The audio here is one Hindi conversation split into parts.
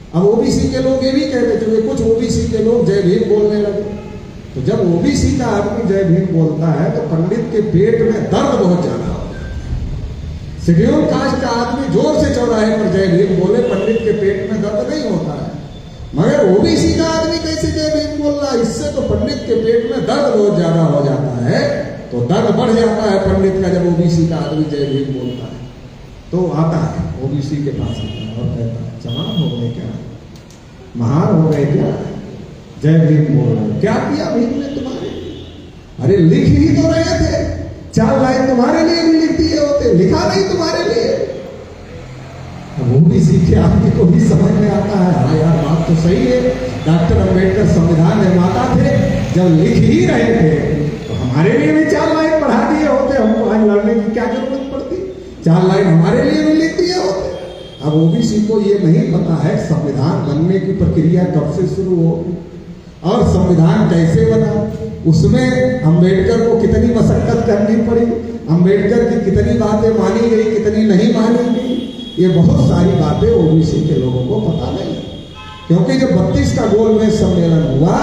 अब ओबीसी के लोग ये भी कहते थे, कुछ ओबीसी के लोग जय भीम बोलने लगे। तो जब ओबीसी का आदमी जय भीम बोलता है तो पंडित के पेट में दर्द बहुत ज्यादा होता है। शेड्यूल कास्ट का आदमी जोर से चौराहे पर जय भीम बोले, पंडित के पेट में दर्द नहीं होता है। मगर ओबीसी का आदमी कैसे जय भीम बोल रहा है, इससे तो पंडित के पेट में दर्द बहुत ज्यादा हो जाता है। तो दर्द बढ़ जाता है पंडित का जब ओबीसी का आदमी जय भीम बोलता है। तो आता है ओबीसी के पास आता है और कहता है, जवान हो गए क्या, महान हो गए क्या, जय भीम बोल रहे, क्या किया भीम ने तुम्हारे? अरे लिख ही तो रहे थे, 4 लाइन तुम्हारे लिए भी लिख दिए होते, लिखा नहीं तुम्हारे लिए। ओबीसी के आदमी को भी समझ में आता है, हाँ यार बात तो सही है, डॉक्टर अंबेडकर संविधान निर्माता थे, जब लिख ही रहे थे तो हमारे लिए भी 4 लाइन पढ़ा दिए होते, हमको आज लड़ने की क्या जरूरत पड़ती, 4 लाइन हमारे लिए भी लिख दिए होते। अब ओबीसी को ये नहीं पता है संविधान बनने की प्रक्रिया कब से शुरू हो और संविधान कैसे बना, उसमें अंबेडकर को कितनी मशक्कत करनी पड़ी, अंबेडकर की कितनी बातें मानी गई, कितनी नहीं मानी गई, ये बहुत सारी बातें ओबीसी के लोगों को पता नहीं। क्योंकि जब 32 का गोलमेज सम्मेलन हुआ,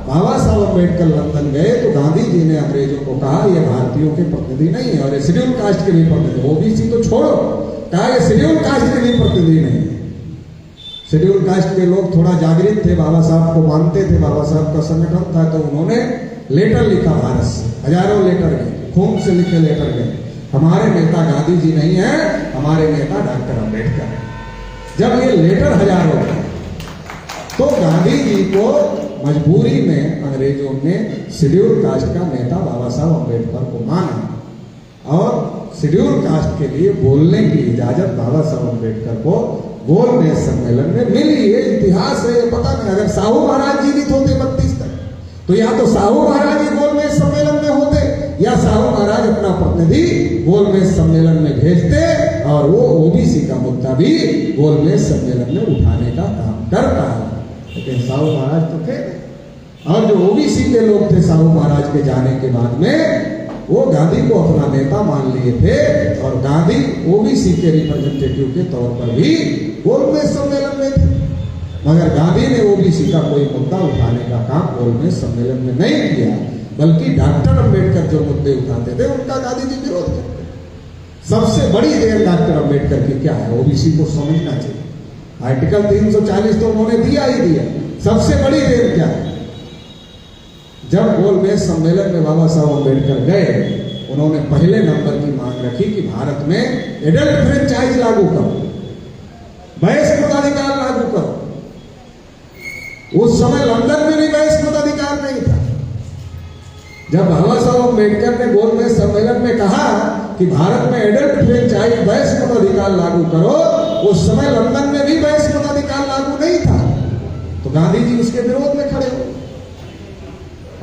बाबा साहब अंबेडकर लंदन गए तो गांधी जी ने अंग्रेजों को कहा ये भारतीयों के प्रतिनिधि नहीं है और शेड्यूल कास्ट के भी प्रतिनिधि, ओबीसी तो छोड़ो, कहा ये शेड्यूल कास्ट के भी प्रतिनिधि नहीं है। शेड्यूल कास्ट के लोग थोड़ा जागृत थे, बाबा साहब को मानते थे, बाबा साहब का संगठन था, तो उन्होंने लेटर लिखा भारत से, हजारों लेटर गए, खून से लिखे लेटर गए, हमारे नेता गांधी जी नहीं है, हमारे नेता डॉक्टर अंबेडकर है। जब ये लेटर हजारों गए तो गांधी जी को मजबूरी में अंग्रेजों ने शेड्यूल कास्ट का नेता बाबा साहब अंबेडकर को माना और शेड्यूल कास्ट के लिए बोलने की इजाजत बाबा साहब अंबेडकर को गोलमेज सम्मेलन में मिली। ये इतिहास है, ये पता नहीं, अगर साहू महाराज जीवित होते 32 तक तो या तो साहू महाराज ही गोलमेज सम्मेलन में होते या साहू महाराज अपना प्रतिनिधि गोलमेज सम्मेलन में भेजते और वो ओबीसी का मुद्दा भी गोलमेज सम्मेलन में उठाने का काम करता है। लेकिन साहू महाराज तो थे, और जो ओबीसी के लोग थे साहू महाराज के जाने के बाद में वो गांधी को अपना नेता मान लिए थे और गांधी ओबीसी के रिप्रेजेंटेटिव के तौर पर भी गोलमेज सम्मेलन में थे। मगर गांधी ने ओबीसी का कोई मुद्दा उठाने का काम गोलमेज सम्मेलन में नहीं किया, बल्कि डॉक्टर अंबेडकर जो मुद्दे उठाते थे उनका गांधी जी विरोध करते। सबसे बड़ी देर डॉक्टर अंबेडकर की क्या है, ओबीसी को समझना चाहिए। आर्टिकल 340 तो उन्होंने दिया ही दिया, सबसे बड़ी देर क्या है? जब गोलमेज सम्मेलन में बाबा साहब अंबेडकर गए, उन्होंने पहले नंबर की मांग रखी कि भारत में एडल्ट फ्रेंचाइज लागू करो, वयस्क मताधिकार लागू करो। उस समय लंदन में भी वयस्क मताधिकार नहीं था। जब बाबा साहब अंबेडकर ने गोलमेज सम्मेलन में कहा कि भारत में एडल्ट फ्रेंचाइज वयस्क मताधिकार लागू करो, उस समय लंदन में भी वयस्क मताधिकार लागू नहीं था। तो गांधी जी उसके विरोध में खड़े हो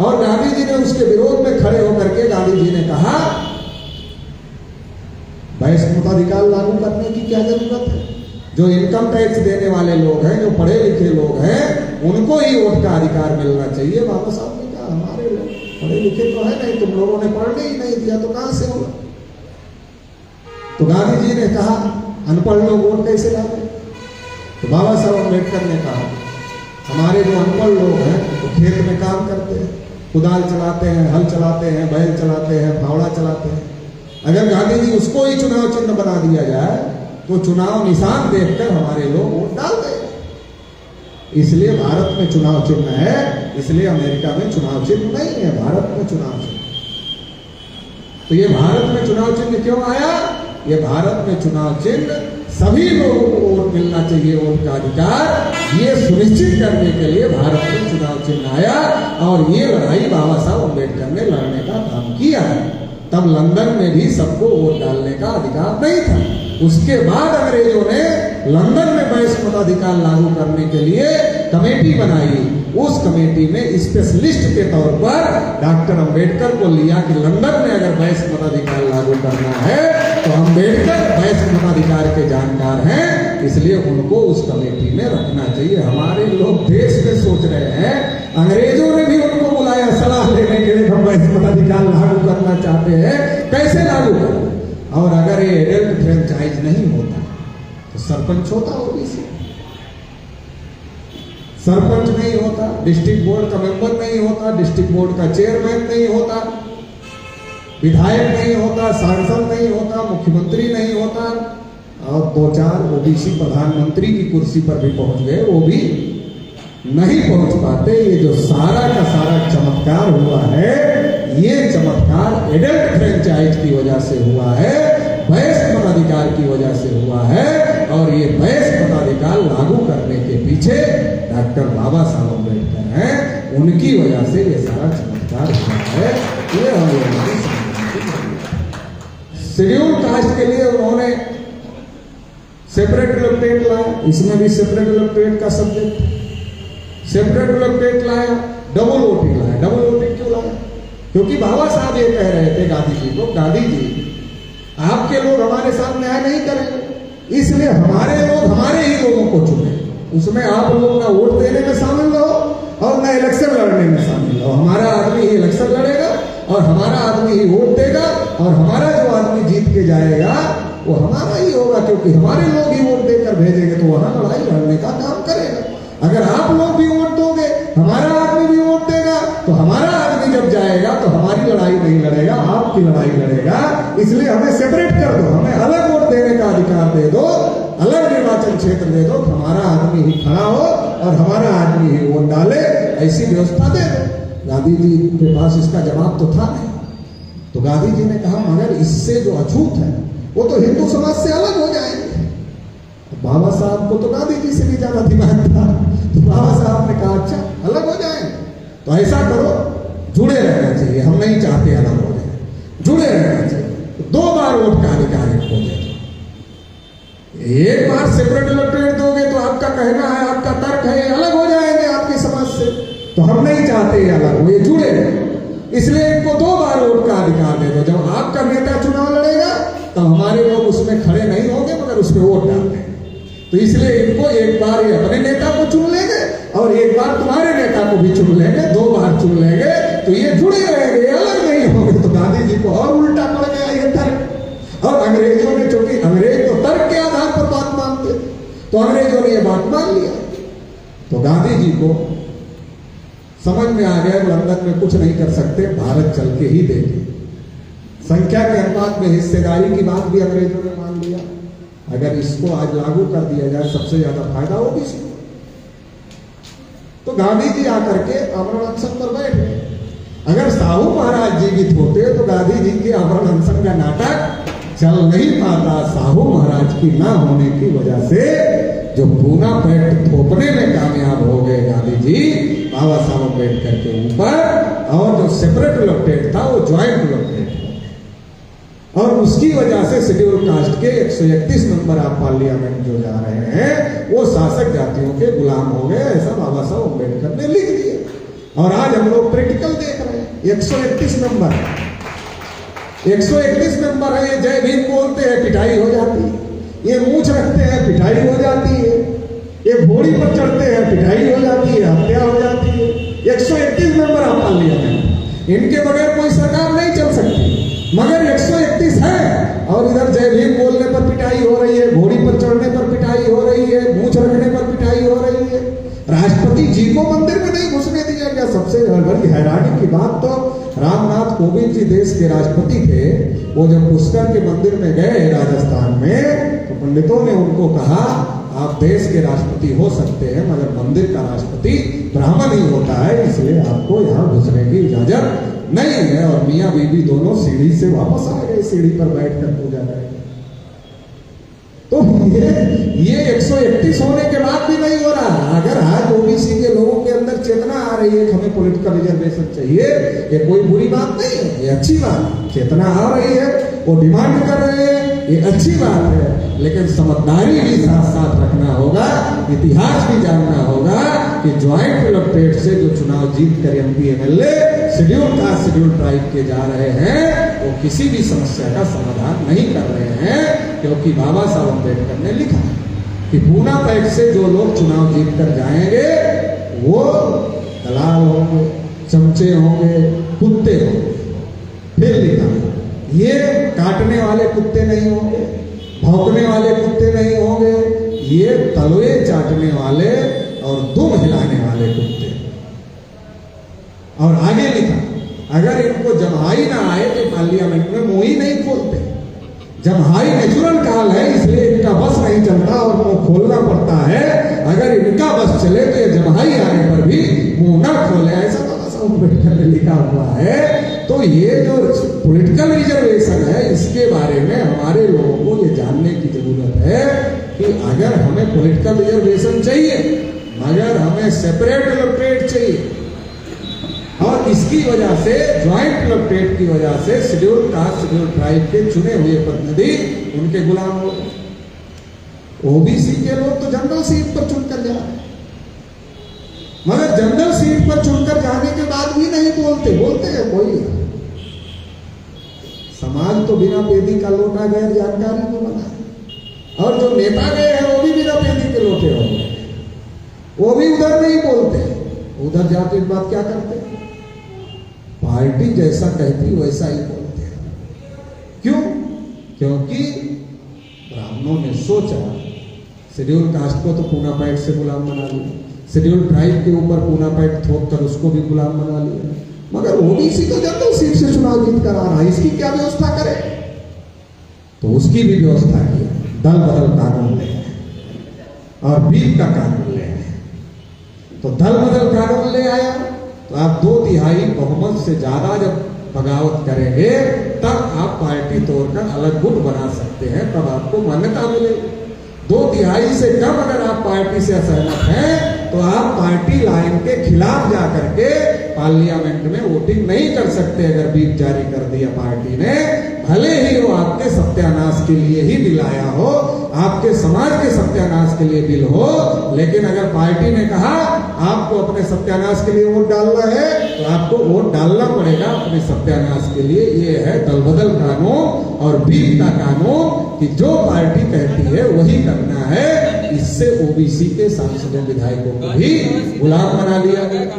और गांधी जी ने उसके विरोध में खड़े होकर के गांधी जी ने कहा वयस्क मताधिकार लागू करने की क्या जरूरत है? जो इनकम टैक्स देने वाले लोग हैं, जो पढ़े लिखे लोग हैं, उनको ही वोट का अधिकार मिलना चाहिए। बाबा साहब ने कहा हमारे लोग पढ़े लिखे तो है नहीं, तुम लोगों ने पढ़ने ही नहीं दिया तो कहां से होगा? तो गांधी जी ने कहा अनपढ़ लोग वोट कैसे लाते? तो बाबा साहब अम्बेडकर ने कहा हमारे जो अनपढ़ लोग हैं वो तो खेत में काम करते हैं, कुदाल चलाते हैं, हल चलाते हैं, बैल चलाते हैं, फावड़ा चलाते हैं। अगर गांधी जी उसको ही चुनाव चिन्ह बना दिया जाए तो चुनाव निशान देखकर हमारे लोग वोट डाल देंगे। इसलिए भारत में चुनाव चिन्ह है, इसलिए अमेरिका में चुनाव चिन्ह नहीं है, भारत में चुनाव चिन्ह। तो ये भारत में चुनाव चिन्ह क्यों आया? ये भारत में चुनाव चिन्ह सभी लोगों को वोट मिलना चाहिए, वोट का अधिकार, ये सुनिश्चित करने के लिए भारत में चुनाव चिन्ह आया और ये लड़ाई बाबा साहब अम्बेडकर ने लड़ने का काम किया। तब लंदन में भी सबको वोट डालने का अधिकार नहीं था। उसके बाद अंग्रेजों ने लंदन में वयस्क मताधिकार लागू करने के लिए कमेटी बनाई। उस कमेटी में स्पेशलिस्ट के तौर पर डॉक्टर अंबेडकर को लिया कि लंदन में अगर वयस्क मताधिकार लागू करना है तो अंबेडकर वयस्क मताधिकार के जानकार हैं, इसलिए उनको उस कमेटी में रखना चाहिए। हमारे लोग देश में सोच रहे हैं, अंग्रेजों ने भी उनको बुलाया सलाह लेने के लिए, हम वयस्क मताधिकार लागू करना चाहते हैं, कैसे लागू करें? और अगर ये एडल्ट फ्रेंचाइज नहीं होता तो सरपंच होता ओबीसी, सरपंच नहीं होता, डिस्ट्रिक्ट बोर्ड का मेंबर नहीं होता, डिस्ट्रिक्ट बोर्ड का चेयरमैन नहीं होता, विधायक नहीं होता, सांसद नहीं होता, मुख्यमंत्री नहीं होता, और 2-4 ओबीसी प्रधानमंत्री की कुर्सी पर भी पहुंच गए, वो भी नहीं पहुंच पाते। ये जो सारा का सारा चमत्कार हुआ है, ये चमत्कार एडल्ट फ्रेंचाइज की वजह से हुआ है, वयस्क मताधिकार की वजह से हुआ है। और ये वयस्क मताधिकार लागू करने के पीछे डॉक्टर बाबा साहब अम्बेडकर हैं, उनकी वजह से ये सारा चमत्कार हुआ है। ये हम लोगों की शेड्यूल कास्ट के लिए उन्होंने सेपरेट इलेक्टेड लाया, इसमें भी सेपरेट इलेक्टेड का सब्जेक्ट, सेपरेट इलेक्टेड लाया, डबल वोटिंग लाया। डबल वोटिंग क्यों लाया? क्योंकि बाबा साहब ये कह रहे थे गांधी जी को, गांधी जी आपके लोग हमारे साथ न्याय नहीं करेंगे, इसलिए हमारे लोग हमारे ही लोगों को चुने। उसमें आप लोग ना वोट देने में शामिल रहो और ना इलेक्शन लड़ने में शामिल रहो। हमारा आदमी ही इलेक्शन लड़ेगा और हमारा आदमी ही वोट देगा और हमारा जो आदमी जीत के जाएगा वो हमारा ही होगा, क्योंकि हमारे लोग ही वोट देकर भेजेंगे तो वहां लड़ाई लड़ने का काम करेगा। अगर आप लोग भी वोट दोगे, हमारा आदमी भी वोट देगा, तो हमारा आदमी जब जाएगा तो हमारी लड़ाई नहीं लड़ेगा, आपकी लड़ाई लड़ेगा। इसलिए हमें सेपरेट कर दो, हमें अलग वोट देने का अधिकार दे दो, अलग निर्वाचन क्षेत्र दे दो, हमारा आदमी ही खड़ा हो और हमारा आदमी ही वोट डाले, ऐसी व्यवस्था दे दो। गांधी जी के पास इसका जवाब तो था नहीं, तो गांधी जी ने कहा मगर इससे जो अछूत है वो तो हिंदू समाज से अलग हो जाएंगे। बाबा साहब को तो गांधी जी से भी ज्यादा दिमाग था, तो बाबा साहब ने कहा अच्छा अलग हो जाएंगे, तो ऐसा करो जुड़े रहना चाहिए, हम नहीं चाहते अलग हो जाए, जुड़े रहना चाहिए। तो 2 बार वोट का अधिकार हो जाए, एक बार सेपरेट इलेक्टेड दोगे तो आपका कहना है, आपका तर्क है अलग हो जाएंगे आपके समाज से, तो हम नहीं चाहते अलग हो, ये जुड़े रहे, इसलिए इनको 2 बार वोट का अधिकार दे दो। जब आपका नेता चुनाव लड़ेगा तो हमारे लोग उसमें खड़े नहीं होंगे मगर उस पर वोट डाल देंगे, तो इसलिए इनको एक बार ये अपने नेता को चुन लेंगे और एक बार तुम्हारे नेता को भी चुन लेंगे, 2 बार चुन लेंगे, तो ये जुड़े रहेंगे, अलग नहीं होंगे। तो गांधी जी को और उल्टा पड़ गया ये तर्क, और अंग्रेजों ने, चूंकि अंग्रेज तो तर्क के आधार पर बात मानते, तो अंग्रेजों ने ये बात मान लिया। तो गांधी जी को समझ में आ गया लंदन में कुछ नहीं कर सकते, भारत चल के ही देखे। संख्या के अनुपात में हिस्सेदारी की बात भी अंग्रेजों ने मान लिया। अगर इसको आज लागू कर दिया जाए सबसे ज्यादा फायदा होगी इसको। तो गांधी जी आकर के अमरण अनशन पर बैठ गए। अगर साहू महाराज जीवित होते तो गांधी जी के अमरण अनशन का नाटक चल नहीं पाता। साहू महाराज की ना होने की वजह से जो पूना पैक्ट थोपने में कामयाब हो गए गांधी जी बाबा साहब अम्बेडकर के ऊपर, और जो सेपरेट इलेक्टेड था वो ज्वाइंट इलेक्टेड था, और उसकी वजह से शेड्यूल कास्ट के 131 नंबर आप पार्लियामेंट जो जा रहे हैं वो शासक जातियों के गुलाम हो गए, ऐसा बाबा साहब अम्बेडकर ने लिख दिया। और आज हम लोग प्रैक्टिकल देख रहे हैं। 131 नंबर 131 नंबर है। ये जय भीम बोलते हैं पिटाई हो जाती है, ये मूंछ रखते हैं पिटाई हो जाती है, ये घोड़ी पर चढ़ते हैं पिटाई हो जाती है, हत्या हो जाती है। 131 नंबर आप पार्लियामेंट, इनके बगैर कोई सरकार नहीं चल सकती। मगर 131 है और इधर जय भीम बोलने पर पिटाई हो रही है, घोड़ी पर चढ़ने पर पिटाई हो रही है, मूंछ रखने पर पिटाई हो रही है। राष्ट्रपति जी को मंदिर में नहीं घुसने दिया गया। सबसे बड़ी हैरानी की बात तो रामनाथ कोविंद जी देश के राष्ट्रपति थे, वो जब पुष्कर के मंदिर में गए राजस्थान में तो पंडितों ने उनको कहा आप देश के राष्ट्रपति हो सकते हैं मगर मंदिर का राष्ट्रपति ब्राह्मण ही होता है, इसलिए आपको यहाँ घुसने की इजाजत नहीं है। और मियाँ बीबी दोनों सीढ़ी से वापस आ गए, सीढ़ी पर बैठकर पूजा करें। तो ये 131 होने के बाद भी नहीं हो रहा। अगर आज ओबीसी के लोगों के अंदर चेतना आ रही है कि हमें पॉलिटिकल रिजर्वेशन चाहिए, ये कोई बुरी बात नहीं है, ये अच्छी बात है। चेतना आ रही है, वो डिमांड कर रहे हैं, ये अच्छी बात है। लेकिन समझदारी भी साथ साथ रखना होगा, इतिहास भी जानना होगा कि ज्वाइंट इलेक्टेड से जो चुनाव जीत कर MP MLA schedule caste schedule tribe के जा रहे हैं वो किसी भी समस्या का समाधान नहीं कर रहे हैं, क्योंकि बाबा साहब अम्बेडकर ने लिखा कि पूना पैक्ट से जो लोग चुनाव जीत कर जाएंगे वो दलाल होंगे, चमचे होंगे, कुत्ते होंगे। फिर लिखा ये काटने वाले कुत्ते नहीं होंगे, भौंकने वाले कुत्ते नहीं होंगे, ये तलवे चाटने वाले और दुम हिलाने वाले कुत्ते। और आगे लिखा, अगर इनको जम्हाई ना आए तो पार्लियामेंट में मुंह ही नहीं खोलते। जम्हाई नेचुरल काल है, इसलिए इनका बस नहीं चलता और मुंह खोलना पड़ता है। अगर इनका बस चले तो ये जम्हाई आने पर भी मुंह ना खोले, ऐसा तो अम्बेडकर ने लिखा हुआ है। तो ये जो पॉलिटिकल रिजर्वेशन है, इसके बारे में हमारे लोगों को ये जानने की जरूरत है कि अगर हमें पॉलिटिकल रिजर्वेशन चाहिए मगर हमें सेपरेट इलेक्टोरेट चाहिए, और इसकी वजह से ज्वाइंट इलेक्टोरेट की वजह से शेड्यूल कास्ट शेड्यूल ट्राइब के चुने हुए प्रतिनिधि उनके गुलाम हो। ओबीसी के लोग तो जनरल सीट पर चुनकर जा रहे हैं, मगर जनरल सीट पर चुनकर जाने के बाद भी नहीं बोलते हैं कोई। समाज तो बिना पेदी का लोटा गैर जानकारी को बना, और जो नेता गए हैं वो भी बिना पेदी के लोटे हो गए, वो भी उधर नहीं बोलते। उधर जाते इस बात क्या करते, पार्टी जैसा कहती वैसा ही बोलते हैं। क्यों? क्योंकि ब्राह्मणों ने सोचा शेड्यूल कास्ट को तो पूना पैट से गुलाम बना लिया, शेड्यूल ट्राइब के ऊपर पूना पैट थोप कर उसको भी गुलाम बना लिया, मगर ओबीसी तो जनरल सीट से चुनाव जीत कर आ रहा है, इसकी क्या व्यवस्था करे? तो उसकी भी व्यवस्था की, दल बदल कानून ले और बीप का कानून ले आए। तो दल बदल कानून ले आया तो आप 2/3 बहुमत से ज्यादा जब बगावत करेंगे तब आप पार्टी तोड़कर अलग गुट बना सकते हैं, तब आपको मान्यता मिलेगी। 2/3 से कम अगर आप पार्टी से असहमत हैं तो आप पार्टी लाइन के खिलाफ जाकर के पार्लियामेंट में वोटिंग नहीं कर सकते। अगर बीप जारी कर दिया पार्टी ने, भले ही वो आपके सत्यानाश के लिए ही बिल आया हो, आपके समाज के सत्यानाश के लिए बिल हो, लेकिन अगर पार्टी ने कहा आपको अपने सत्यानाश के लिए वोट डालना है तो आपको वोट डालना पड़ेगा अपने सत्यानाश के लिए। ये है दल बदल कानून और बीप का कानून कि जो पार्टी कहती है वही करना है। इससे ओबीसी के सांसदों विधायकों को भी गुलाम बना लिया गया।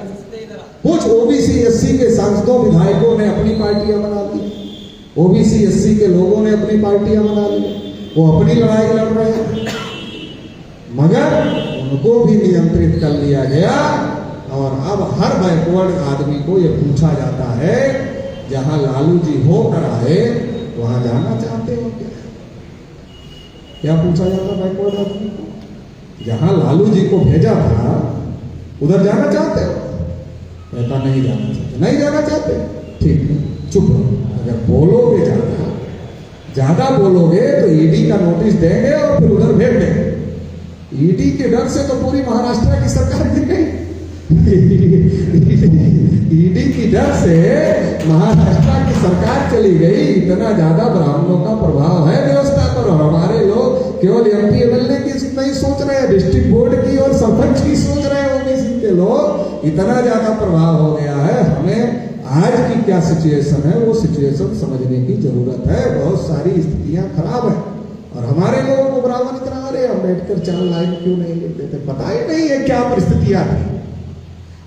कुछ ओबीसी एससी के सांसदों विधायकों ने अपनी पार्टियां बना ली, ओबीसी एससी के लोगों ने अपनी पार्टियां बना ली, वो अपनी लड़ाई लड़ रहे हैं, मगर उनको भी नियंत्रित कर लिया गया। और अब हर बैकवर्ड आदमी को ये पूछा जाता है, जहां लालू जी होकर आए वहां जाना चाहते हो क्या पूछा जाता बैकवर्ड आदमी को? जहां लालू जी को भेजा था उधर जाना चाहते हो? कहता नहीं जाना चाहते। नहीं जाना चाहते, ठीक है, चुप रहो। अगर बोलोगे ज्यादा बोलोगे तो ईडी का नोटिस देंगे और फिर उधर भेज देंगे। ईडी के डर से तो पूरी महाराष्ट्र की सरकार गिर गई। ईडी की डर से महाराष्ट्र की सरकार चली गई। इतना ज्यादा ब्राह्मणों का प्रभाव है व्यवस्था पर। और हमारे लोग केवल एमपी एमएलए की नहीं सोच रहे हैं, डिस्ट्रिक्ट बोर्ड की और सरपंच की सोच रहे हैं। ओबीसी के लोग इतना ज्यादा प्रभाव हो गया है। हमें आज की क्या सिचुएशन है वो सिचुएशन समझने की जरूरत है। बहुत सारी स्थितियां खराब है और हमारे लोगों को बराबर इतना रहे अम्बेडकर 4 लाइन क्यों नहीं लेते थे, पता ही नहीं है क्या परिस्थितियां थी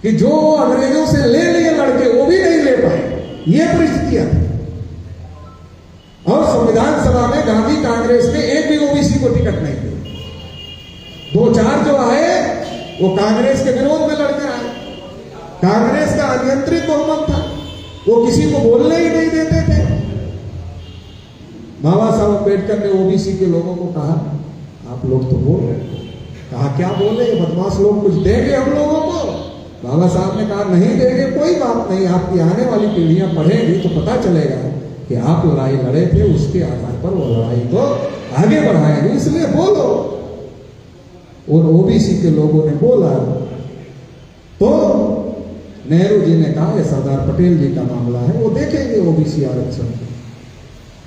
कि जो अंग्रेजों से ले लिए लड़के वो भी नहीं ले पाए, ये परिस्थितियां थी। और संविधान सभा में गांधी कांग्रेस ने एक भी ओबीसी को टिकट नहीं दी। 2-4 जो आए वो कांग्रेस के विरोध में लड़कर आए। कांग्रेस का अनियंत्रित बहुमत था, वो किसी को बोलने ही नहीं देते थे। बाबा साहब अम्बेडकर ने ओबीसी के लोगों को कहा आप लोग तो बोल रहे, कहा क्या बोले, बदमाश लोग कुछ देंगे हम लोगों को? बाबा साहब ने कहा नहीं देंगे, कोई बात नहीं, आपकी आने वाली पीढ़ियां पढ़ेंगी तो पता चलेगा कि आप लड़ाई लड़े थे, उसके आधार पर वो लड़ाई को आगे बढ़ाएंगे, इसलिए बोलो। और ओबीसी के लोगों ने बोला तो नेहरू जी ने कहा ये सरदार पटेल जी का मामला है, वो देखेंगे ओबीसी आरक्षण।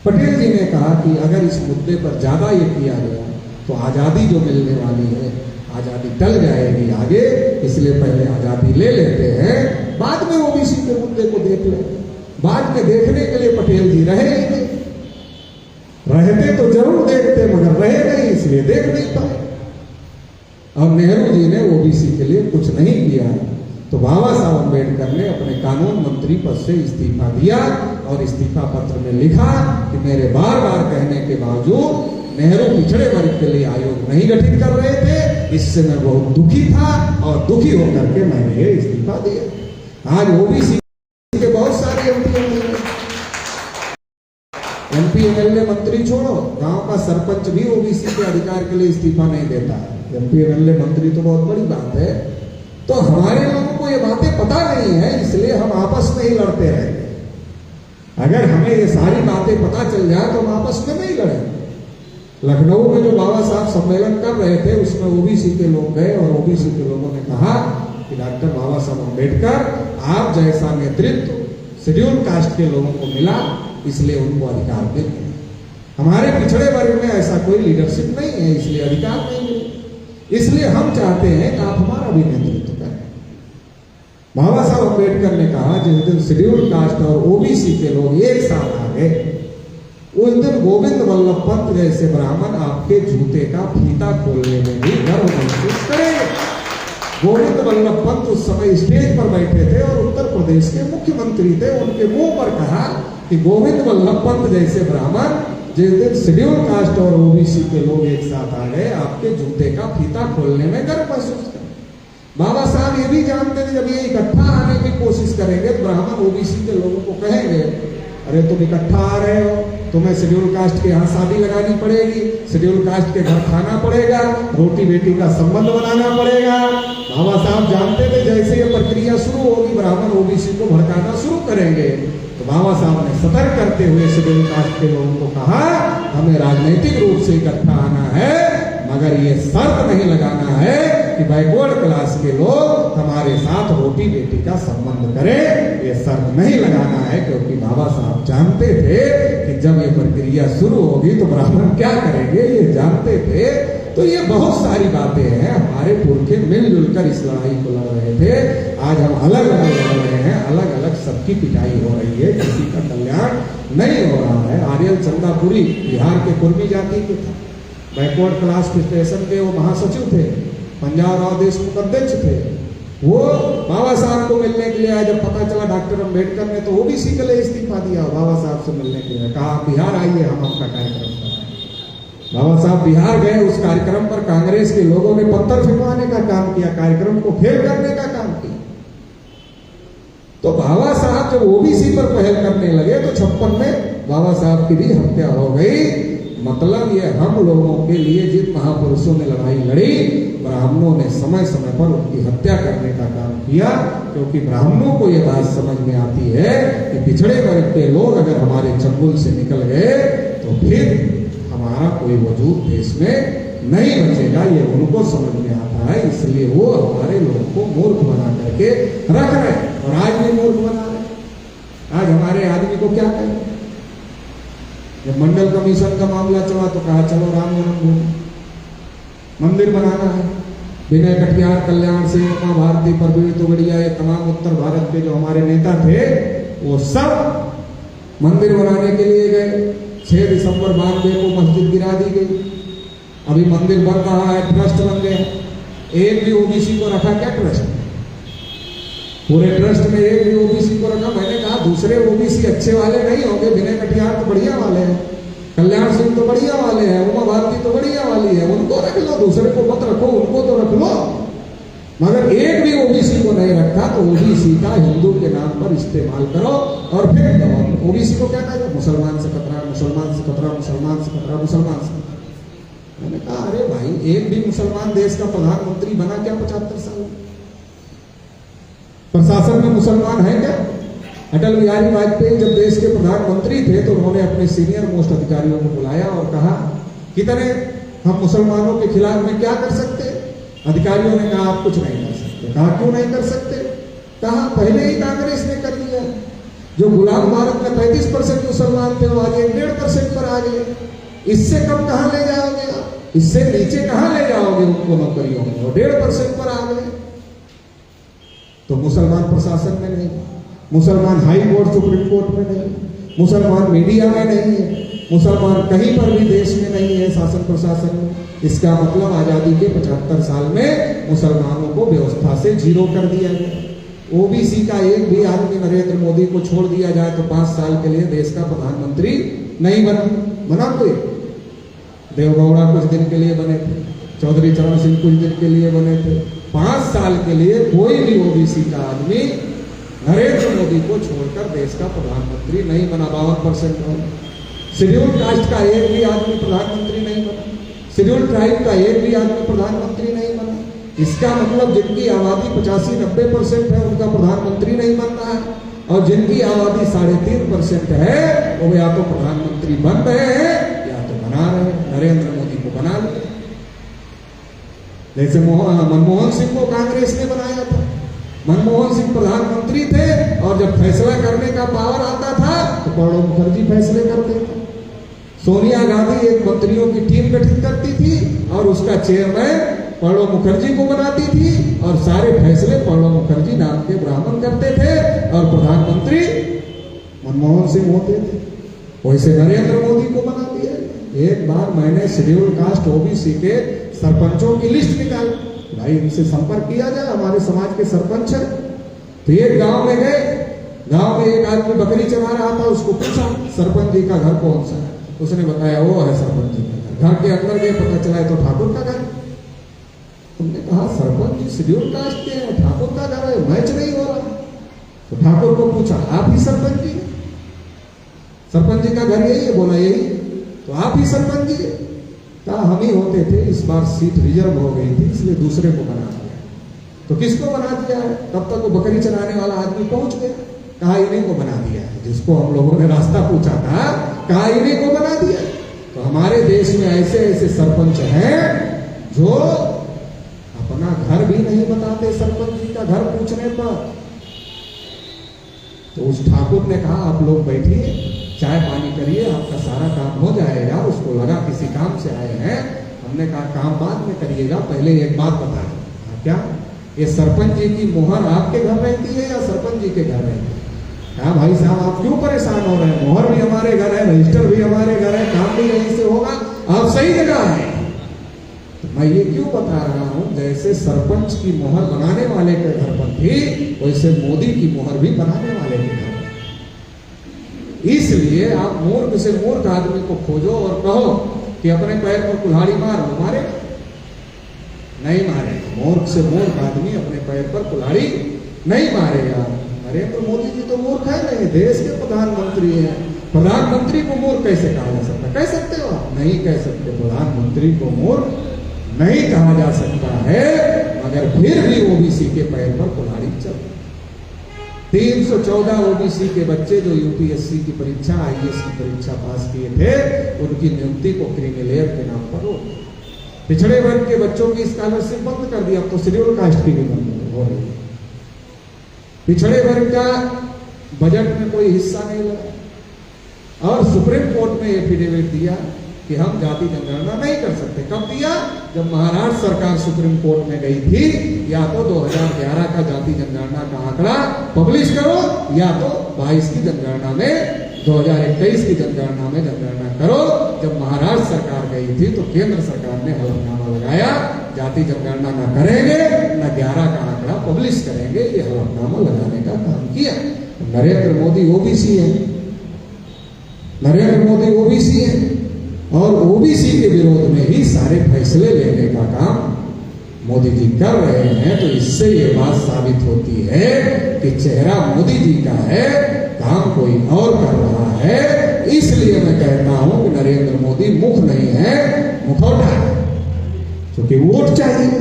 पटेल जी ने कहा कि अगर इस मुद्दे पर ज्यादा ये किया गया तो आजादी जो मिलने वाली है आजादी टल जाएगी आगे, इसलिए पहले आजादी ले लेते हैं, बाद में ओबीसी के मुद्दे को देख लेंगे। बाद में देखने के लिए पटेल जी रहे ही नहीं, रहते तो जरूर देखते मगर रहे नहीं, इसलिए देख नहीं पाए। अब नेहरू जी ने ओबीसी के लिए कुछ नहीं किया तो बाबा साहब अम्बेडकर ने अपने कानून मंत्री पद से इस्तीफा दिया और इस्तीफा पत्र में लिखा कि मेरे बार बार कहने के बावजूद नेहरू पिछड़े वर्ग के लिए आयोग नहीं गठित कर रहे थे। इससे मैं बहुत दुखी था और दुखी होकर के मैंने ये इस्तीफा दिया। आज ओबीसी के बहुत सारे एमपी एमएलए मंत्री छोड़ो, गांव का सरपंच भी ओबीसी के अधिकार के लिए इस्तीफा नहीं देता है। एमपी एमएलए मंत्री तो बहुत बड़ी बात है। तो हमारे लोगों को ये बातें पता नहीं है, इसलिए हम आपस में ही लड़ते रहेंगे। अगर हमें ये सारी बातें पता चल जाए तो हम आपस में नहीं लड़ेंगे। लखनऊ में जो बाबा साहब सम्मेलन कर रहे थे उसमें ओबीसी के लोग गए और ओबीसी के लोगों ने कहा कि डॉक्टर बाबा साहब अम्बेडकर आप जैसा नेतृत्व शेड्यूल कास्ट के लोगों को मिला, इसलिए उनको अधिकार देते हैं। हमारे पिछड़े वर्ग में ऐसा कोई लीडरशिप नहीं है, इसलिए अधिकार नहीं मिले। इसलिए हम चाहते हैं कि आप हमारा भी नेतृत्व करें। बाबा साहब अम्बेडकर ने कहा जिस दिन शेड्यूल कास्ट और ओबीसी के लोग एक साथ आ गए, उस दिन गोविंद वल्लभ पंत जैसे ब्राह्मण आपके जूते का फीता खोलने में भी गर्व महसूस करेंगे। गोविंद वल्लभ पंत उस समय स्टेज पर बैठे थे और उत्तर प्रदेश के मुख्यमंत्री थे। उनके मुंह पर कहा कि गोविंद वल्लभ पंत जैसे ब्राह्मण जिस दिन शेड्यूल कास्ट और ओबीसी के लोग एक साथ आ गए, आपके जूते का फीता खोलने में गर्व महसूस करें। बाबा साहब ये भी जानते थे जब ये इकट्ठा आने की कोशिश करेंगे तो ब्राह्मण ओबीसी के लोगों को कहेंगे अरे तुम इकट्ठा आ रहे हो, तुम्हें शेड्यूल कास्ट के यहाँ शादी लगानी पड़ेगी, शेड्यूल कास्ट के घर खाना पड़ेगा, रोटी बेटी का संबंध बनाना पड़ेगा। बाबा साहब जानते थे जैसे ये प्रक्रिया शुरू होगी ब्राह्मण ओबीसी को भड़काना शुरू करेंगे। तो बाबा साहब ने सतर्क करते हुए शेड्यूल कास्ट के लोगों को कहा हमें राजनीतिक रूप से इकट्ठा आना है, मगर ये शर्त नहीं लगाना है कि बैकवर्ड क्लास के लोग हमारे साथ रोटी बेटी का संबंध करें। ये शर्त नहीं लगाना है, क्योंकि बाबा साहब जानते थे कि जब ये प्रक्रिया शुरू होगी तो ब्राह्मण क्या करेंगे, ये जानते थे। तो ये बहुत सारी बातें हैं। हमारे पुरखे मिलजुल कर इस लड़ाई को लड़ रहे थे। आज हम अलग अलग लड़ रहे हैं, अलग अलग सबकी पिटाई हो रही है, किसी का कल्याण नहीं हो रहा है। आर्यल चंदापुरी बिहार के कुर्मी जाति के थे, बैकवर्ड क्लास फेडरेशन के वो महासचिव थे, पंजाब राव देशमुख अध्यक्ष थे। वो बाबा साहब को मिलने के लिए आए। जब पता चला डॉक्टर अम्बेडकर ने तो ओबीसी के लिए इस्तीफा दिया, बाबा साहब से मिलने के लिए कहा बिहार आइए, हम आपका कार्यक्रम कराएं। बाबा साहब बिहार गए। उस कार्यक्रम पर कांग्रेस के लोगों ने पत्थर फेंकवाने का काम किया, कार्यक्रम को फेल करने का काम किया। तो बाबा साहब जब ओबीसी पर पहल करने लगे तो 56 में बाबा साहब की भी हत्या हो गई। मतलब ये हम लोगों के लिए जिन महापुरुषों ने लड़ाई लड़ी, ब्राह्मणों ने समय समय पर उनकी हत्या करने का काम किया, क्योंकि ब्राह्मणों को ये बात समझ में आती है कि पिछड़े वर्ग के लोग अगर हमारे चंगुल से निकल गए तो फिर हमारा कोई वजूद देश में नहीं बचेगा। ये उनको समझ में आता है, इसलिए वो हमारे लोगों को मूर्ख बना करके रख रहे और आज भी मूर्ख बना रहे। आज हमारे आदमी को क्या कहें? जब मंडल कमीशन का मामला चला तो कहा चलो राम जन्मभूमि मंदिर बनाना है। विनय कटियार, कल्याण सिंह, उमा भारती, प्रवीण तोगड़िया, ये तमाम उत्तर भारत के जो हमारे नेता थे वो सब मंदिर बनाने के लिए गए। 6 दिसंबर 92 को मस्जिद गिरा दी गई। अभी मंदिर बन रहा है, ट्रस्ट बन गया। एक भी ओबीसी को रखा क्या ट्रस्ट? पूरे ट्रस्ट में एक भी ओबीसी को रखा? मैंने कहा दूसरे ओबीसी अच्छे वाले नहीं होंगे। विनय कटियार तो बढ़िया वाले हैं, कल्याण सिंह तो बढ़िया वाले हैं, उमा भारती तो बढ़िया वाली है, उनको रख लो, दूसरे को मत रखो, उनको तो रख लो। मगर एक भी ओबीसी को नहीं रखा तो ओबीसी का हिंदू के नाम पर इस्तेमाल करो और फिर ओबीसी को क्या कहेगा? मुसलमान से खतरा, मुसलमान से खतरा, मुसलमान से खतरा, मुसलमान से। मैंने कहा अरे भाई, एक भी मुसलमान देश का प्रधानमंत्री बना क्या 75 साल? प्रशासन में मुसलमान है क्या? अटल बिहारी वाजपेयी जब देश के प्रधानमंत्री थे तो उन्होंने अपने सीनियर मोस्ट अधिकारियों को बुलाया और कहा कितने हम मुसलमानों के खिलाफ में क्या कर सकते? अधिकारियों ने कहा आप कुछ नहीं कर सकते। कहा क्यों नहीं कर सकते? कहा पहले ही कांग्रेस ने कर दिया। जो गुलाम भारत में 35% मुसलमान थे वो आज 1.5% पर आ गए। इससे कम कहां ले जाओगे आप? इससे नीचे कहां ले जाओगे उनको नौकरियों में? वो 1.5% पर आ गए। तो मुसलमान प्रशासन में नहीं, मुसलमान हाई कोर्ट सुप्रीम कोर्ट में नहीं, मुसलमान मीडिया में नहीं है, मुसलमान कहीं पर भी देश में नहीं है शासन प्रशासन में। इसका मतलब आजादी के 75 साल में मुसलमानों को व्यवस्था से जीरो कर दिया गया। ओबीसी का एक भी आदमी नरेंद्र मोदी को छोड़ दिया जाए तो 5 साल के लिए देश का प्रधानमंत्री नहीं बना कोई। देवगौड़ा कुछ दिन के लिए बने थे, चौधरी चरण सिंह कुछ दिन के लिए बने थे। 5 साल के लिए कोई भी ओबीसी का आदमी नरेंद्र मोदी को छोड़कर देश का प्रधानमंत्री नहीं बना। 52% हो। शेड्यूल कास्ट का एक भी आदमी प्रधानमंत्री नहीं बना, शेड्यूल ट्राइब का एक भी आदमी प्रधानमंत्री नहीं बना। इसका मतलब जिनकी आबादी 85-90% है उनका प्रधानमंत्री नहीं बनना है, और जिनकी आबादी 3.5% है वो या तो प्रधानमंत्री बन रहे हैं या तो बना रहे हैं। नरेंद्र मोदी को बना लिया। जैसे मनमोहन सिंह को कांग्रेस ने बनाया था। मनमोहन सिंह प्रधानमंत्री थे और जब फैसला करने का पावर आता था तो प्रणब मुखर्जी फैसले करते थे। सोनिया गांधी एक मंत्रियों की टीम गठित करती थी और उसका चेयरमैन प्रणब मुखर्जी को बनाती थी, और सारे फैसले प्रणब मुखर्जी नाम के ब्राह्मण करते थे और प्रधानमंत्री मनमोहन सिंह होते थे। वैसे नरेंद्र मोदी को बना दिया। एक बार मैंने शेड्यूल कास्ट ओबीसी के सरपंचों की लिस्ट निकाली, भाई इनसे संपर्क किया जाए, हमारे समाज के सरपंच है। तो एक गांव में गए, गांव में एक आदमी बकरी चरा रहा था, उसको पूछा सरपंच जी का घर कौन सा है, उसने बताया वो है सरपंच जी का घर। घर के अंदर गए, पता चला है तो ठाकुर का घर। तुमने कहा सरपंच जी शेड्यूल कास्ट के हैं, ठाकुर का घर है, मैच नहीं हो रहा। तो ठाकुर को पूछा आप ही सरपंच जी, सरपंच जी का घर यही है? बोला यही। तो आप ही सरपंच जी? कहा हम ही होते थे, इस बार सीट रिजर्व हो गई थी इसलिए दूसरे को बना दिया। तो किसको बना दिया है? तब तक वो बकरी चराने वाला आदमी पहुंच गया। कहा इन्हीं को बना दिया है, जिसको हम लोगों ने रास्ता पूछा था, कहा इन्हीं को बना दिया। तो हमारे देश में ऐसे ऐसे सरपंच हैं जो अपना घर भी नहीं बताते सरपंच जी का घर पूछने पर। तो उस ठाकुर ने कहा आप लोग बैठिए, चाय पानी करिए, आपका सारा काम हो जाएगा। उसको लगा किसी काम से आए हैं। हमने कहा काम बाद में करिएगा, पहले एक बात बता दें। क्या ये सरपंच जी की मोहर आपके घर रहती है या सरपंच जी के घर रहती है? हाँ भाई साहब आप क्यों परेशान हो रहे हैं? मोहर भी हमारे घर है, रजिस्टर भी हमारे घर है, काम भी यहीं से होगा, आप सही जगह है। तो मैं ये क्यों बता रहा हूं, जैसे सरपंच की मोहर बनाने वाले के घर पर थी, वैसे मोदी की मोहर भी बनाने वाले के घर। इसलिए आप मूर्ख से मूर्ख आदमी को खोजो और कहो कि अपने पैर पर कुल्हाड़ी मारो, मारे नहीं मारेगा। मूर्ख से मूर्ख आदमी अपने पैर पर कुल्हाड़ी नहीं मारेगा। नरेंद्र मोदी जी तो मूर्ख है नहीं, देश के प्रधानमंत्री हैं। प्रधानमंत्री को मूर्ख कैसे कहा जा सकता? कह सकते हो आप? नहीं कह सकते। प्रधानमंत्री को मूर्ख नहीं कहा जा सकता है, मगर फिर भी ओबीसी के पैर पर कुल्हाड़ी चल। 314 ओबीसी के बच्चे जो यूपीएससी की परीक्षा, आईएएस की परीक्षा पास किए थे, उनकी नियुक्ति को क्रीमिलेयर के नाम पर रोक। पिछड़े वर्ग के बच्चों की स्कॉलरशिप बंद कर दी, अब तो शेड्यूल कास्ट की भी बंद हो रही है। पिछड़े वर्ग का बजट में कोई हिस्सा नहीं लगा, और सुप्रीम कोर्ट में एफिडेविट दिया कि हम जाति जनगणना नहीं कर सकते। कब दिया? जब महाराष्ट्र सरकार सुप्रीम कोर्ट में गई थी, या तो 2011 का जाति जनगणना का आंकड़ा पब्लिश करो, या तो 22 की जनगणना में, 2021 की जनगणना में जनगणना करो। जब महाराष्ट्र सरकार गई थी तो केंद्र सरकार ने हलफनामा लगाया, जाति जनगणना न करेंगे, न 11 का आंकड़ा पब्लिश करेंगे। ये हलफनामा लगाने का काम किया। नरेंद्र मोदी ओबीसी है, नरेंद्र मोदी ओबीसी है, और ओबीसी के विरोध में ही सारे फैसले लेने का काम मोदी जी कर रहे हैं। तो इससे ये बात साबित होती है कि चेहरा मोदी जी का है, काम कोई और कर रहा है। इसलिए मैं कहता हूं कि नरेंद्र मोदी मुख नहीं है, मुखौटा है। क्योंकि वोट चाहिए।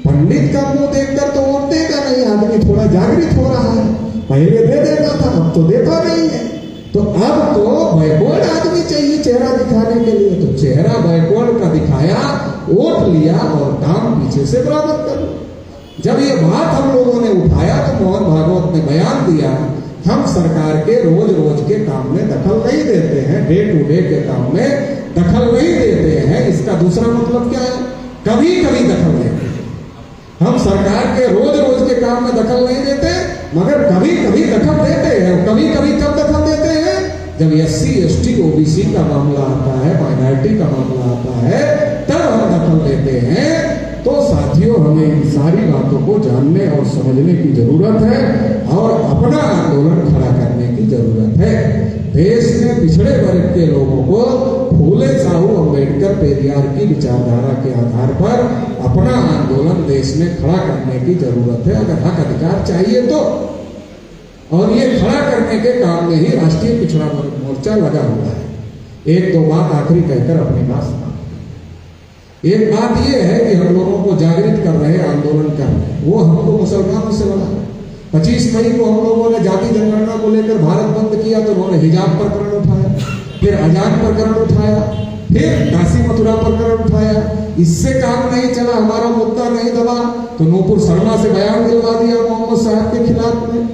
पंडित का मुंह देखकर तो वोट देगा नहीं, आदमी थोड़ा जागृत हो रहा है। पहले दे देता था, अब तो देता नहीं है। तो अब तो बैकवर्ड आदमी चाहिए चेहरा दिखाने के लिए। तो चेहरा बैकवर्ड का दिखाया, वोट लिया और काम पीछे से बराबर कर। जब ये बात हम लोगों ने उठाया तो मोहन भागवत ने बयान दिया, हम सरकार के रोज रोज के काम में दखल नहीं देते हैं, डे टू डे के काम में दखल नहीं देते हैं। इसका दूसरा मतलब क्या है? कभी कभी दखल देते हैं। हम सरकार के रोज रोज के काम में दखल नहीं देते, मगर कभी कभी दखल देते हैं। कभी कभी कब दखल देते हैं? जब SC ST OBC का मामला आता है, माइनॉरिटी का मामला आता है, तब हम दखल देते हैं। तो साथियों, हमें इन सारी बातों को जानने और समझने की जरूरत है और अपना आंदोलन खड़ा करने की जरूरत है। देश में पिछड़े वर्ग के लोगों को फूले साहू अम्बेडकर पेरियार की विचारधारा के आधार पर अपना आंदोलन देश में खड़ा करने की जरूरत है, अगर हक अधिकार चाहिए तो। और ये खड़ा करने के काम में ही राष्ट्रीय पिछड़ा वर्ग मोर्चा लगा हुआ है। एक दो बात आखिरी कहकर अपनी बात सुना। एक बात ये है कि हम लोगों को जागृत कर रहे, आंदोलन कर रहे, वो हमको मुसलमानों से लड़ा। 25 मई को हम लोगों ने जाति जनगणना को लेकर भारत बंद किया तो उन्होंने हिजाब प्रकरण उठाया, फिर अजान प्रकरण उठाया, फिर काशी मथुरा प्रकरण उठाया। इससे काम नहीं चला, हमारा मुद्दा नहीं दबा तो नूपुर शर्मा से बयान दिलवा दिया मोहम्मद साहब के खिलाफ में।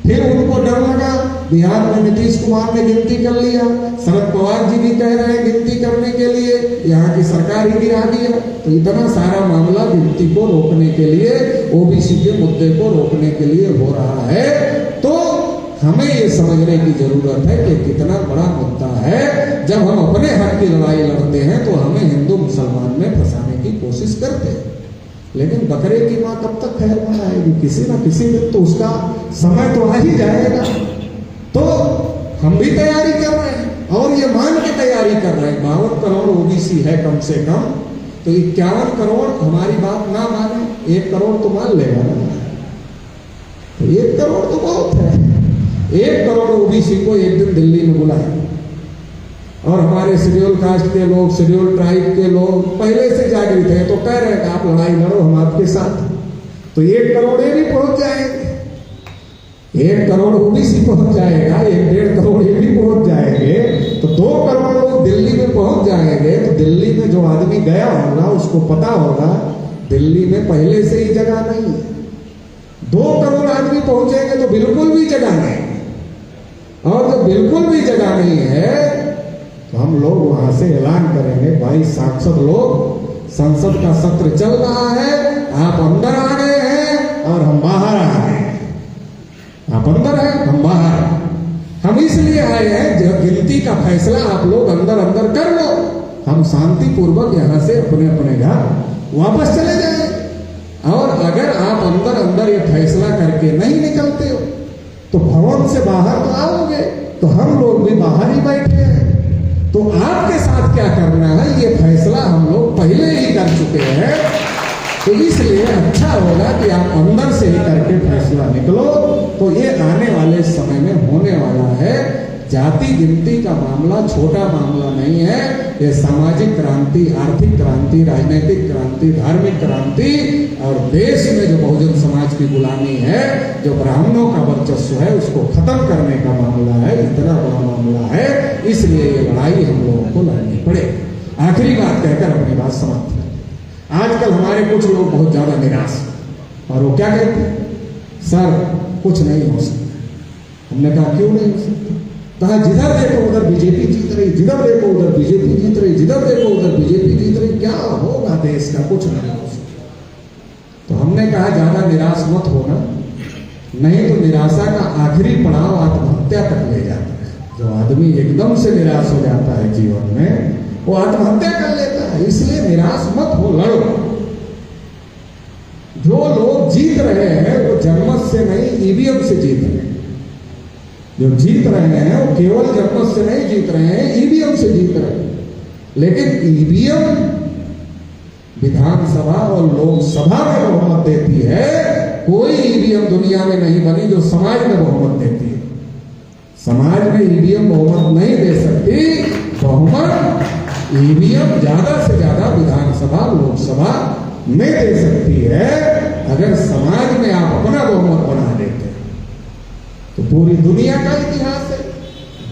फिर उनको डर लगा, बिहार में नीतीश कुमार ने गिनती कर लिया, शरद पवार जी भी कह रहे हैं गिनती करने के लिए, यहाँ की सरकार ही गिरा दिया। तो इतना सारा मामला गिनती को रोकने के लिए, ओबीसी के मुद्दे को रोकने के लिए हो रहा है। तो हमें ये समझने की जरूरत है कि कितना बड़ा मुद्दा है। जब हम अपने हक की लड़ाई लड़ते हैं तो हमें हिंदू मुसलमान में फंसाने की कोशिश करते हैं। लेकिन बकरे की माँ कब तक खैर मनाएगी? किसी ना किसी दिन तो उसका समय तो आ ही जाएगा। तो हम भी तैयारी कर रहे हैं और ये मान के तैयारी कर रहे हैं। 52 करोड़ ओबीसी है कम से कम, तो 51 करोड़ हमारी बात ना माने, 1 करोड़ तो मान लेगा ना। तो 1 करोड़ तो बहुत है। 1 करोड़ ओबीसी को एक दिन दिल्ली में बुलाए और हमारे शेड्यूल कास्ट के लोग, शेड्यूल ट्राइब के लोग पहले से जागृत है, तो कह रहे हैं कि आप लड़ाई लड़ो, हम आपके साथ। तो 1 करोड़ ये भी पहुंच जाएंगे, 1 करोड़ ओबीसी पहुंच जाएगा, 1-1.5 करोड़ ये भी पहुंच जाएंगे, तो 2 करोड़ लोग दिल्ली में पहुंच जाएंगे। तो दिल्ली में जो आदमी गया होगा उसको पता होगा दिल्ली में पहले से ही जगह नहीं है। 2 करोड़ आदमी पहुंचेंगे तो बिल्कुल भी जगह नहीं, और जब बिल्कुल भी जगह नहीं है तो हम लोग वहां से ऐलान करेंगे, भाई सांसद लोग, संसद का सत्र चल रहा है, आप अंदर आ गए हैं और हम बाहर आ गए। आप अंदर हैं, हम बाहर। हम इसलिए आए हैं जो गिनती का फैसला आप लोग अंदर अंदर कर लो, हम शांतिपूर्वक यहां से अपने अपने घर वापस चले जाए। और अगर आप अंदर अंदर ये फैसला करके नहीं निकलते हो तो भवन से बाहर तो आओगे, तो हम लोग भी बाहर ही बैठे हैं। तो आपके साथ क्या करना है ये फैसला हम लोग पहले ही कर चुके हैं। तो इसलिए अच्छा होगा कि आप अंदर से ही करके फैसला निकलो। तो ये आने वाले समय में होने वाला है। जाति गिनती का मामला छोटा मामला नहीं है, ये सामाजिक क्रांति, आर्थिक क्रांति, राजनीतिक क्रांति, धार्मिक क्रांति और देश में जो बहुजन समाज की गुलामी है, जो ब्राह्मणों का वर्चस्व है, उसको खत्म करने का मामला है। इतना बड़ा मामला है, इसलिए ये लड़ाई हम लोगों को लड़नी पड़े। आखिरी बात कहकर अपनी बात समाप्त करें। आजकल हमारे कुछ लोग बहुत ज्यादा निराश, और वो क्या कहते हैं, सर कुछ नहीं हो सकता। हमने कहा क्यों नहीं हो सकता? कहा जिधर देखो उधर बीजेपी जीत रही, जिधर देखो उधर बीजेपी जीत रही, जिधर देखो उधर बीजेपी जीत रही, क्या होगा देश का? कुछ नहीं हो सकता। तो हमने कहा ज्यादा निराश मत होना, नहीं तो निराशा का आखिरी पड़ाव आत्महत्या तक ले जाता है। जो आदमी एकदम से निराश हो जाता है जीवन में, वो आत्महत्या कर लेता है। इसलिए निराश मत हो, लड़ो। जो लोग जीत रहे हैं वो जनमत से नहीं, ईवीएम से जीत रहे हैं। जो जीत रहे हैं वो केवल जनमत से नहीं जीत रहे हैं, ईवीएम से जीत रहे हैं। लेकिन ईवीएम विधानसभा और लोकसभा में बहुमत देती है, कोई ईवीएम दुनिया में नहीं बनी जो समाज में बहुमत देती है। समाज में ईवीएम बहुमत नहीं दे सकती। बहुमत ईवीएम ज्यादा से ज्यादा विधानसभा लोकसभा में दे सकती है। अगर समाज में आप अपना बहुमत बना देते तो पूरी दुनिया का इतिहास है।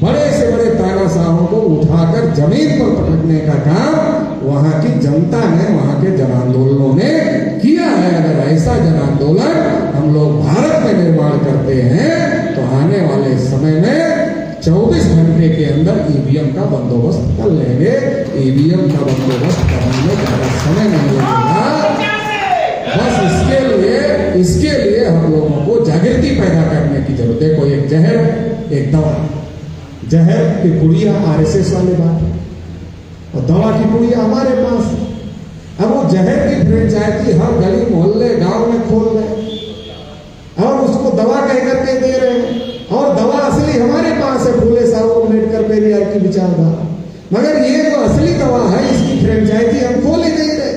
बड़े से बड़े तानाशाहों को उठाकर जमीन पर पटकने का काम वहां की जनता ने, वहां के जन आंदोलनों ने किया है। अगर ऐसा जन आंदोलन हम लोग भारत में निर्माण करते हैं तो आने वाले समय में 24 घंटे के अंदर ईवीएम का बंदोबस्त कर लेंगे। ईवीएम का बंदोबस्त करने में ज्यादा समय नहीं लगेगा। बस इसके लिए हम लोगों को जागृति पैदा करने की जरूरत है। देखो, एक जहर, एक दवा। जहर की पुड़िया आरएसएस वाले बात है और दवा की पुड़िया हमारे पास है। अब वो जहर की फ्रेंचाइजी हर गली मोहल्ले गांव में खोल रहे और उसको दवा कह करके दे रहे हैं, और दवा असली हमारे पास है। फूले साहब ने अम्बेडकर पेरियार की विचारधारा। मगर ये जो असली दवा है इसकी फ्रेंचाइजी हम खोल ही नहीं रहे।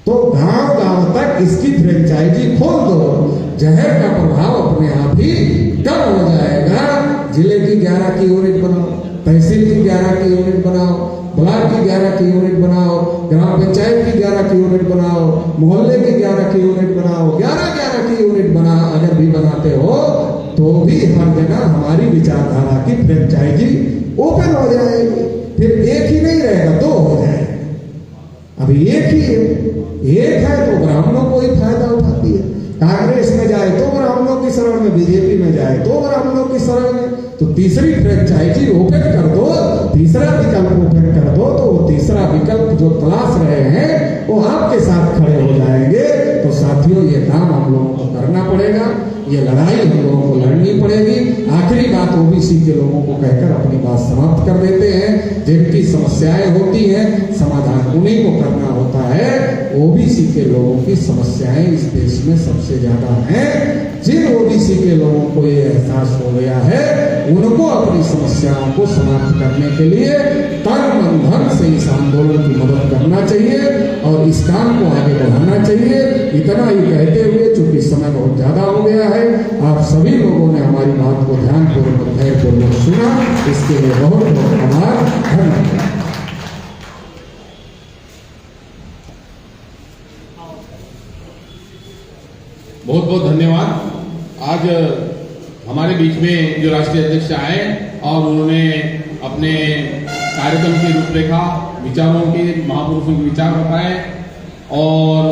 तो गांव गांव तक इसकी फ्रेंचाइजी खोल दो, जहर का प्रभाव अपने आप ही कम हो जाएगा। जिले की 11 की यूनिट बनाओ, तहसील की 11 की यूनिट बनाओ, ब्लॉक की 11 की यूनिट बनाओ, ग्राम पंचायत की 11 की यूनिट बनाओ, मोहल्ले की 11 की यूनिट बनाओ, 11 की यूनिट बना अगर भी बनाते हो तो भी हर जगह हमारी विचारधारा की फ्रेंचाइजी ओपन हो जाएगी। फिर एक ही नहीं रहेगा, 2 हो जाएगा। अभी एक ही है तो ब्राह्मणों को ही फायदा उठाती है। कांग्रेस में जाए तो ब्राह्मणों की शरण में, बीजेपी में जाए तो ब्राह्मणों की शरण में। तो तीसरी फ्रेंचाइजी ओपन कर दो, तीसरा विकल्प ओपन कर दो, तो वो तीसरा विकल्प जो तलाश रहे हैं वो आपके साथ खड़े हो जाएंगे। तो साथियों ये काम हम लोगों को करना पड़ेगा, ये लड़ाई हम लोगों को लड़नी पड़ेगी। आखिरी बात ओबीसी के लोगों को कहकर अपनी बात समाप्त कर देते हैं। जिनकी समस्याएं होती हैं समाधान उन्हीं को करना होता है। ओबीसी के लोगों की समस्याएं इस देश में सबसे ज्यादा हैं। जिन ओबीसी के लोगों को ये एहसास हो गया है उनको अपनी समस्याओं को समाप्त करने के लिए तन मन धन से इस आंदोलन की मदद करना चाहिए और इस काम को आगे बढ़ाना चाहिए। इतना ही कहते हुए, चूंकि समय बहुत ज्यादा हो गया है, आप सभी लोगों ने हमारी बात को ध्यानपूर्वक धैर्यपूर्वक सुना, इसके लिए बहुत बहुत आभार। धन्यवाद। बहुत बहुत धन्यवाद। आज हमारे बीच में जो राष्ट्रीय अध्यक्ष आए और उन्होंने अपने कार्यक्रम की रूपरेखा, विचारों के, महापुरुषों के विचार बताए और